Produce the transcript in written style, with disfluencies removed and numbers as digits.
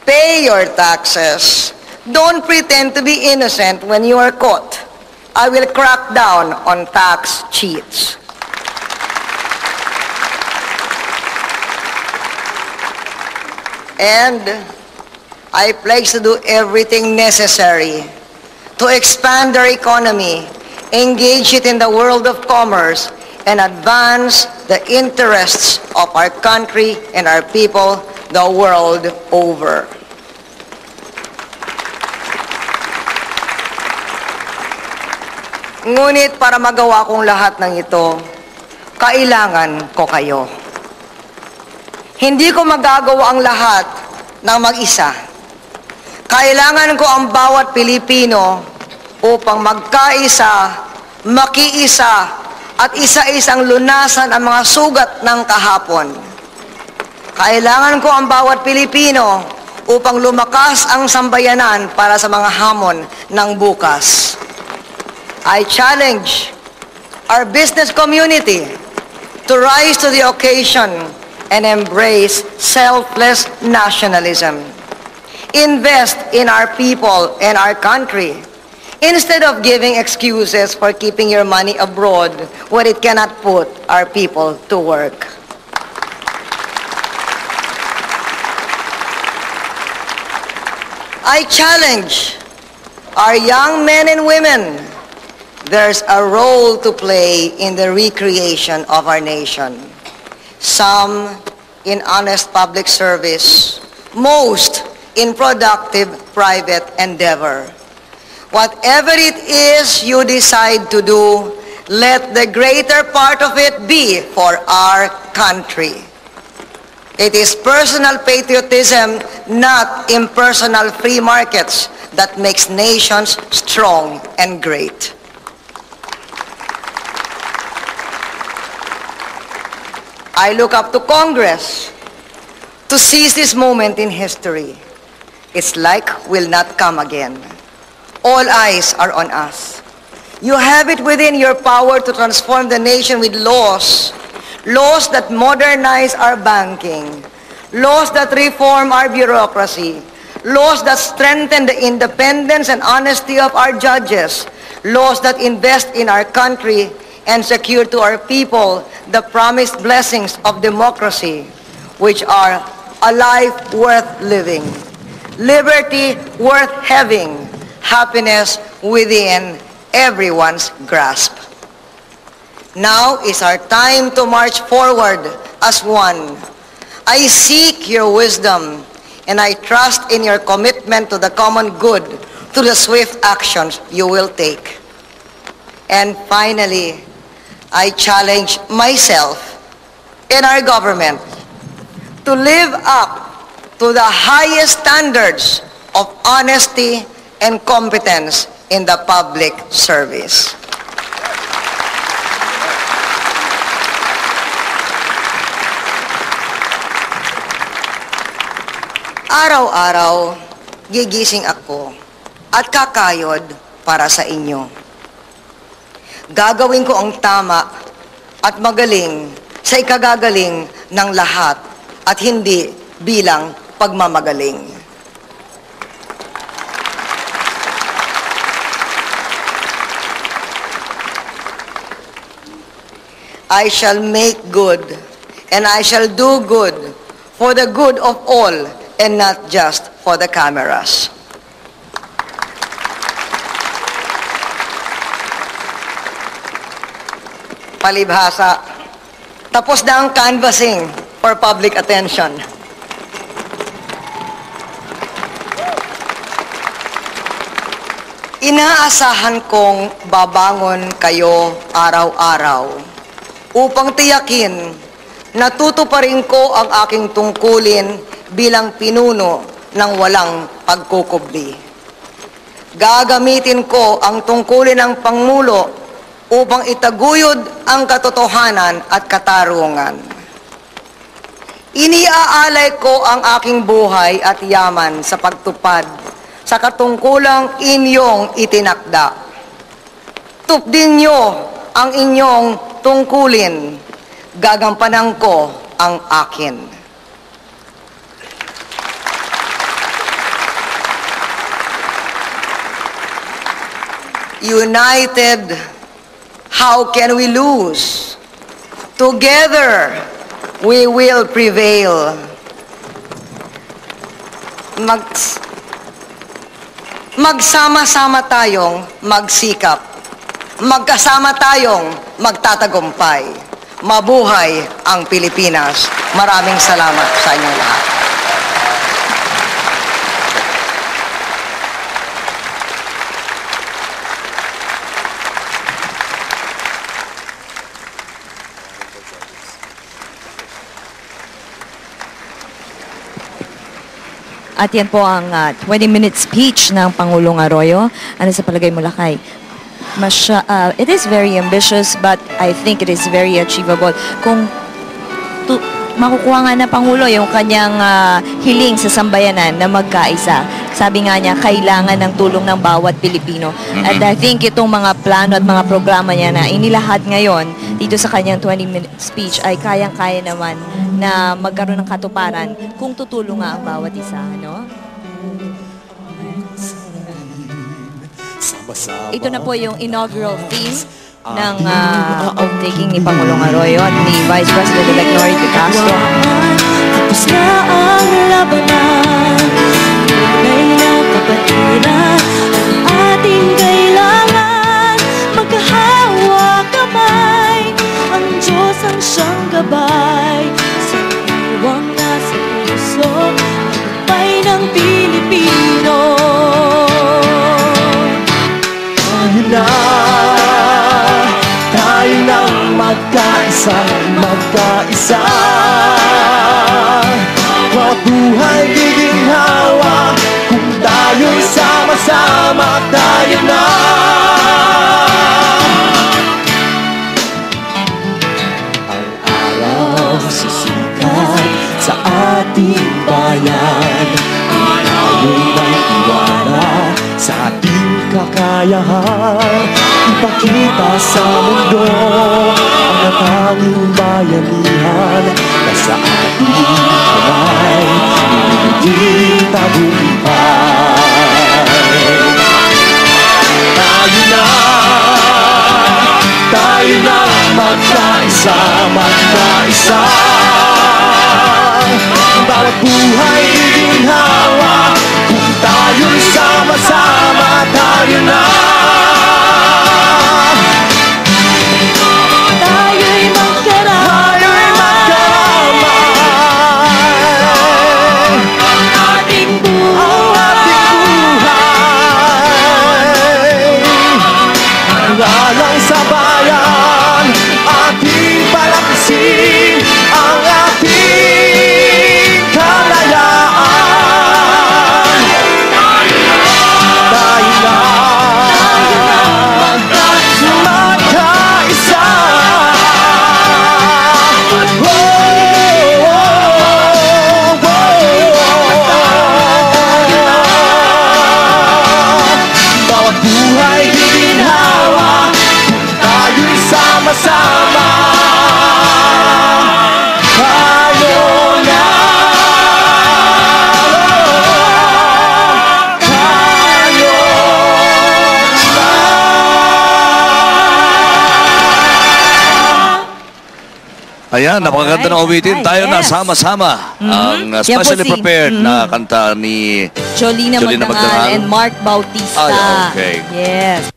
Pay your taxes. Don't pretend to be innocent when you are caught. I will crack down on tax cheats. And I pledge to do everything necessary to expand our economy, engage it in the world of commerce, and advance the interests of our country and our people the world over. Ngunit para magawa kong lahat ng ito, kailangan ko kayo. Hindi ko magagawa ang lahat ng mag-isa. Kailangan ko ang bawat Pilipino upang magkaisa, makiisa, at isa-isang lunasan ang mga sugat ng kahapon. Kailangan ko ang bawat Pilipino upang lumakas ang sambayanan para sa mga hamon ng bukas. I challenge our business community to rise to the occasion and embrace selfless nationalism. Invest in our people and our country instead of giving excuses for keeping your money abroad where it cannot put our people to work. I challenge our young men and women. There's a role to play in the recreation of our nation. Some in honest public service, most in productive private endeavor. Whatever it is you decide to do, let the greater part of it be for our country. It is personal patriotism, not impersonal free markets, that makes nations strong and great. I look up to Congress to seize this moment in history. It's like will not come again. All eyes are on us. You have it within your power to transform the nation with laws that modernize our banking, laws that reform our bureaucracy, laws that strengthen the independence and honesty of our judges, laws that invest in our country and secure to our people the promised blessings of democracy, which are a life worth living, liberty worth having, happiness within everyone's grasp. Now is our time to march forward as one. I seek your wisdom, and I trust in your commitment to the common good through the swift actions you will take. And finally, I challenge myself and our government to live up to the highest standards of honesty and competence in the public service. Araw-araw, gigising ako at kakayod para sa inyo. Gagawin ko ang tama at magaling sa ikagagaling ng lahat at hindi bilang pagmamagaling. I shall make good and I shall do good for the good of all and not just for the cameras. Palibhasa, tapos na ang canvassing for public attention. Inaasahan kong babangon kayo araw-araw upang tiyakin na tutuparin ko ang aking tungkulin bilang pinuno ng walang pagkukubli. Gagamitin ko ang tungkulin ng Pangulo upang itaguyod ang katotohanan at katarungan. Iniaalay ko ang aking buhay at yaman sa pagtupad sa katungkulang inyong itinakda. Tupdin niyo ang inyong tungkulin, gagampanan ko ang akin. United, how can we lose? Together, we will prevail. Magsama-sama tayong magsikap. Magkasama tayong magtatagumpay. Mabuhay ang Pilipinas. Maraming salamat sa inyo lahat. At yan po ang 20-minute speech ng Pangulong Arroyo. Ano sa palagay mo, Lakay? It is very ambitious, but I think it is very achievable. Kung makukuha nga na Pangulo yung kanyang hiling sa sambayanan na magkaisa, sabi nga niya, kailangan ng tulong ng bawat Pilipino. At I think itong mga plano at mga programa niya na inilahad ngayon dito sa kanyang 20-minute speech ay kayang-kaya naman na magkaroon ng katuparan kung tutulong nga ang bawat isa, no? Ito na po yung inaugural theme ng oath-taking ni Pangulong Arroyo at ni Vice President-elect Nori de Castro. Tapos na ang labanan, tunay na kapatiran, ang ating kailangan, magkahawa kamay, ang Diyos ang siyang gabay, sa iwang nasa puso, tagumpay ng Pilipino. Tayo nang magkaisa, magkaisa. Bawat buhay giginhawa, kung tayo'y sama-sama, tayo na. Ang araw sisikat sa ating bayan, kung tayo'y may iwala sa ating kakayahan, ipakita sa mundo ang natanging bayanihan na sa ating kamay ibigin tagumpay. Tayo na magkaisa, magkaisa. Bawat buhay iginhawa, kung tayo'y sama-sama, tayo na. Tayo'y magkaramay, ang ating buhay. Hanggang sa bayan, ating palaksin ang ating kalayaan. Tayo na magkaisa. Bawat buhay giginhawa, kung tayo'y sama-sama, tayo na. Tayo na. Ayan, napakaganda ng awitin. Tayo na, Yes. sama-sama. Ang Yan po specially si- prepared na kanta ni Jolina Jolina Magdangal Magdangal and Mark Bautista. Ay, okay. Yes.